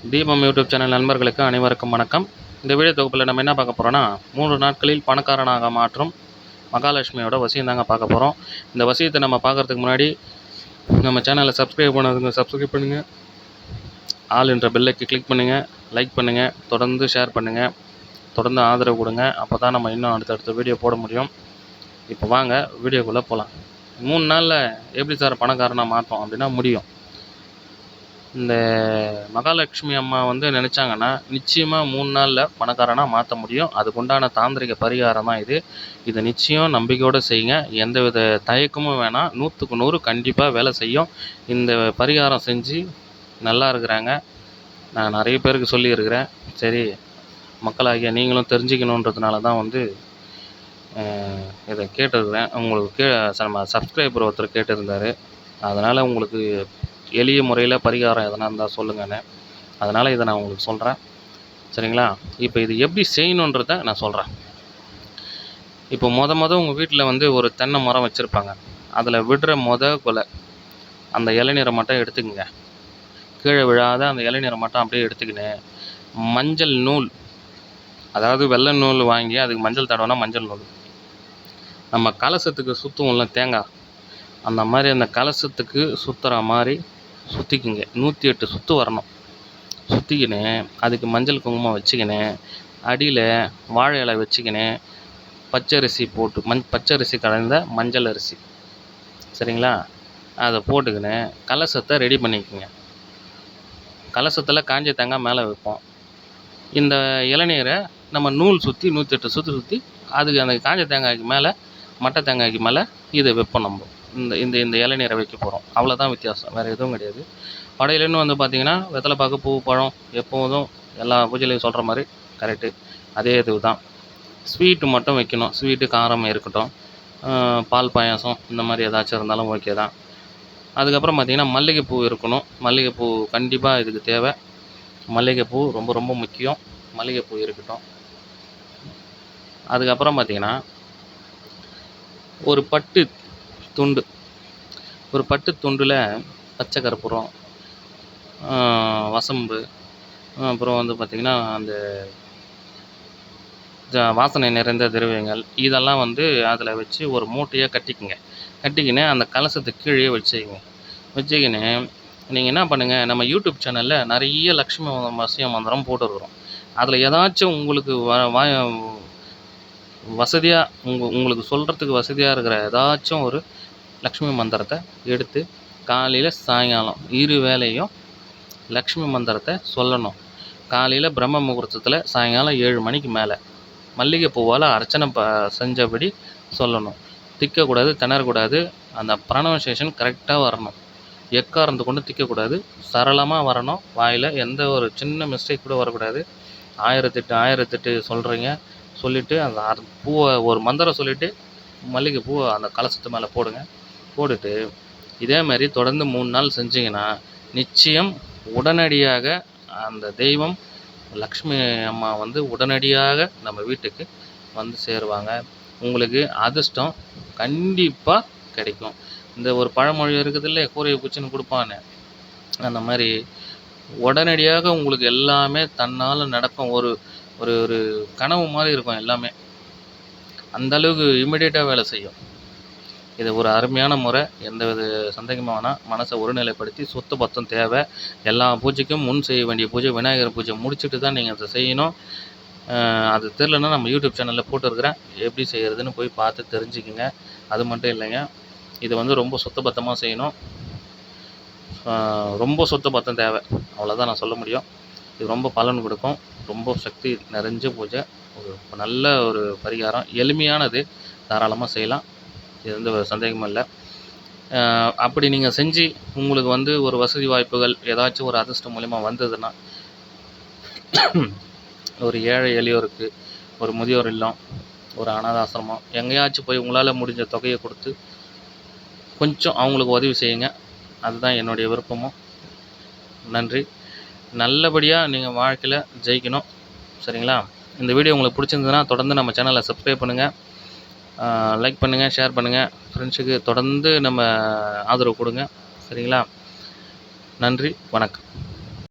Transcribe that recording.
தீபம் YouTube channel நண்பர்களுக்கு அனைவருக்கும் வணக்கம். இந்த வீடியோ தொகுப்பில் நம்ம என்ன பார்க்க போகிறோன்னா, 3 நாட்களில் பணக்காரனாக மாற்றும் மகாலட்சுமியோட வசியம் தாங்க பார்க்க போகிறோம். இந்த வசியத்தை நம்ம பார்க்குறதுக்கு முன்னாடி நம்ம சேனலை சப்ஸ்கிரைப் பண்ணாதுங்க சப்ஸ்கிரைப் பண்ணுங்கள், ஆல் என்ற பெல்லைக்கு கிளிக் பண்ணுங்கள், லைக் பண்ணுங்கள், தொடர்ந்து ஷேர் பண்ணுங்கள், தொடர்ந்து ஆதரவு கொடுங்க. அப்போ தான் நம்ம இன்னும் அடுத்தடுத்த வீடியோ போட முடியும். இப்போ வாங்க வீடியோக்குள்ளே போகலாம். 3 நாளில் எப்படி சார் பணக்காரனாக மாற்றோம் அப்படின்னா முடியும். இந்த மகாலட்சுமி அம்மா நினச்சாங்கன்னா நிச்சயமாக 3 நாளில் பணக்காரனாக மாற்ற முடியும். அதுக்குண்டான தாந்திரிக பரிகாரம் தான் இது. இதை நிச்சயம் நம்பிக்கையோடு செய்யுங்க. எந்தவித தயக்கமும் வேணாம். 100க்கு 100 கண்டிப்பாக வேலை செய்யும். இந்த பரிகாரம் செஞ்சு நல்லா இருக்கிறாங்க. நான் நிறைய பேருக்கு சொல்லியிருக்கிறேன். சரி, மக்களாகிய நீங்களும் தெரிஞ்சுக்கணுன்றதுனால தான் இதை கேட்டிருக்கிறேன். உங்களுக்கு நம்ம சப்ஸ்கிரைபர் ஒருத்தர் கேட்டிருந்தார். அதனால் உங்களுக்கு எளிய முறையில் பரிகாரம் எதனா இருந்தால் சொல்லுங்கன்னு. அதனால் இதை நான் உங்களுக்கு சொல்கிறேன். சரிங்களா? இப்போ இது எப்படி செய்யணுன்றதை நான் சொல்கிறேன். இப்போ உங்கள் வீட்டில் ஒரு தென்னை மரம் வச்சுருப்பாங்க. அதில் விடுற கொலை அந்த இளநீரை மட்டும் எடுத்துக்கங்க. கீழே விழாத அந்த இளநீரை மட்டும் அப்படியே எடுத்துக்கின்னு மஞ்சள் நூல், அதாவது வெள்ளை நூல் வாங்கி அதுக்கு மஞ்சள் தடவைனா மஞ்சள் நூல், நம்ம கலசத்துக்கு சுற்றுவோம்ல தேங்காய், அந்த மாதிரி அந்த கலசத்துக்கு சுற்றுற மாதிரி சுற்றிக்குங்க. 108 சுற்று வரணும். சுற்றிக்கின்னு அதுக்கு மஞ்சள் குங்குமம் வச்சுக்கின்னு அடியில் வாழை இலை வச்சுக்கின்னு பச்சரிசி போட்டு பச்சரிசி கலந்த மஞ்சள் அரிசி, சரிங்களா, அதை போட்டுக்கின்னு கலசத்தை ரெடி பண்ணிக்கோங்க. கலசத்தில் காஞ்ச தேங்காய் மேலே வைப்போம். இந்த இளநீரை நம்ம நூல் சுற்றி 108 சுற்றி அதுக்கு அந்த காஞ்ச தேங்காய்க்கு மேலே மட்டை தேங்காய்க்கு மேலே இதை வைப்போம். நம்ம இந்த இளநீரை வைக்க போகிறோம். அவ்வளோதான் வித்தியாசம், வேறு எதுவும் கிடையாது. படையிலன்னு பார்த்திங்கன்னா வெத்தலை பாக்கு, பூ, பழம் எப்போதும் எல்லா பூஜையிலையும் சொல்கிற மாதிரி கரெக்டு அதே இது தான். ஸ்வீட்டு மட்டும் வைக்கணும். ஸ்வீட்டு காரம் இருக்கட்டும், பால் பாயாசம் இந்த மாதிரி ஏதாச்சும் இருந்தாலும் ஓகே தான். அதுக்கப்புறம் பார்த்திங்கன்னா மல்லிகைப்பூ இருக்கணும். மல்லிகைப்பூ கண்டிப்பாக இதுக்கு தேவை. மல்லிகைப்பூ ரொம்ப ரொம்ப முக்கியம். மல்லிகைப்பூ இருக்கட்டும். அதுக்கப்புறம் பார்த்திங்கன்னா ஒரு பட்டு துண்டில் பச்சை கற்பூரம், வசம்பு, அப்புறம் பார்த்திங்கன்னா அந்த வாசனை நிறைந்த திரவியங்கள் இதெல்லாம் அதில் வச்சு ஒரு மூட்டையாக கட்டிக்கின்னு அந்த கலசத்துக்கு கீழே வச்சுக்கின்னு நீங்கள் என்ன பண்ணுங்கள், நம்ம யூடியூப் சேனலில் நிறைய லக்ஷ்மி வசியம் மந்திரம் போட்டுருக்குறோம். அதில் ஏதாச்சும் உங்களுக்கு வசதியாக உங்களுக்கு சொல்கிறதுக்கு வசதியாக இருக்கிற ஏதாச்சும் ஒரு லக்ஷ்மி மந்திரத்தை எடுத்து காலையில் சாயங்காலம் 2 வேளையும் லக்ஷ்மி மந்திரத்தை சொல்லணும். காலையில் பிரம்ம முகூர்த்தத்தில் சாயங்காலம் 7 மணிக்கு மேலே மல்லிகைப்பூவால் அர்ச்சனை செஞ்சபடி சொல்லணும். திக்கக்கூடாது, திணறக்கூடாது. அந்த ப்ரொனன்சியேஷன் கரெக்டாக வரணும். எக்காரந்து கொண்டு திக்கக்கூடாது, சரளமாக வரணும். வாயில் எந்த ஒரு சின்ன மிஸ்டேக் கூட வரக்கூடாது. 1008 சொல்கிறீங்க. சொல்லிவிட்டு அந்த பூவை ஒரு மந்திரம் சொல்லிவிட்டு மல்லிகைப்பூவை அந்த கலசத்து மேலே போடுங்க. போட்டுட்டு இதே மாதிரி தொடர்ந்து 3 நாள் செஞ்சிங்கன்னா நிச்சயம் உடனடியாக அந்த தெய்வம் லக்ஷ்மி அம்மா உடனடியாக நம்ம வீட்டுக்கு சேருவாங்க. உங்களுக்கு அதிர்ஷ்டம் கண்டிப்பாக கிடைக்கும். இந்த ஒரு பழமொழி இருக்குது இல்லை, கூரையை பூச்சின்னு கொடுப்பான்னு, அந்த மாதிரி உடனடியாக உங்களுக்கு எல்லாமே தன்னால் நடக்கும். ஒரு ஒரு ஒரு கனவு மாதிரி இருக்கும் எல்லாமே. அந்தளவுக்கு இமிடியேட்டாக வேலை செய்யும். இது ஒரு அருமையான முறை. எந்தவித சந்தேகமாக வேணால் மனசை ஒருநிலைப்படுத்தி சுத்த பத்தம் தேவை. எல்லா பூஜைக்கும் முன் செய்ய வேண்டிய பூஜை விநாயகர் பூஜை முடிச்சுட்டு தான் நீங்கள் அதை செய்யணும். அது தெரிலன்னா நம்ம யூடியூப் சேனலில் போட்டுருக்கிறேன், எப்படி செய்கிறதுன்னு போய் பார்த்து தெரிஞ்சுக்குங்க. அது மட்டும் இல்லைங்க, இது ரொம்ப சுத்தபத்தமாக செய்யணும். ரொம்ப சுத்தபத்தம் தேவை. அவ்வளோதான் நான் சொல்ல முடியும். இது ரொம்ப பலன் கொடுக்கும். ரொம்ப சக்தி நிறைஞ்ச பூஜை. ஒரு நல்ல ஒரு பரிகாரம். எளிமையானது, தாராளமாக செய்யலாம். இது எந்த சந்தேகமும் இல்லை. அப்படி நீங்கள் செஞ்சு உங்களுக்கு ஒரு வசதி வாய்ப்புகள் ஏதாச்சும் ஒரு அதிர்ஷ்டம் மூலிமா வந்ததுன்னா ஒரு ஏழை எளியோருக்கு, ஒரு முதியோர் இல்லம், ஒரு அனாதாசிரமம் எங்கேயாச்சும் போய் உங்களால் முடிஞ்ச தொகையை கொடுத்து கொஞ்சம் அவங்களுக்கு உதவி செய்யுங்க. அதுதான் என்னுடைய விருப்பமும். நன்றி. நல்லபடியாக நீங்கள் வாழ்க்கையில் ஜெயிக்கணும். சரிங்களா? இந்த வீடியோ உங்களுக்கு பிடிச்சிருந்ததுன்னா தொடர்ந்து நம்ம சேனலை சப்ஸ்கிரைப் பண்ணுங்கள், லைக் பண்ணுங்கள், ஷேர் பண்ணுங்கள். ஃப்ரெண்ட்ஸுக்கு தொடர்ந்து நம்ம ஆதரவு கொடுங்க. சரிங்களா? நன்றி, வணக்கம்.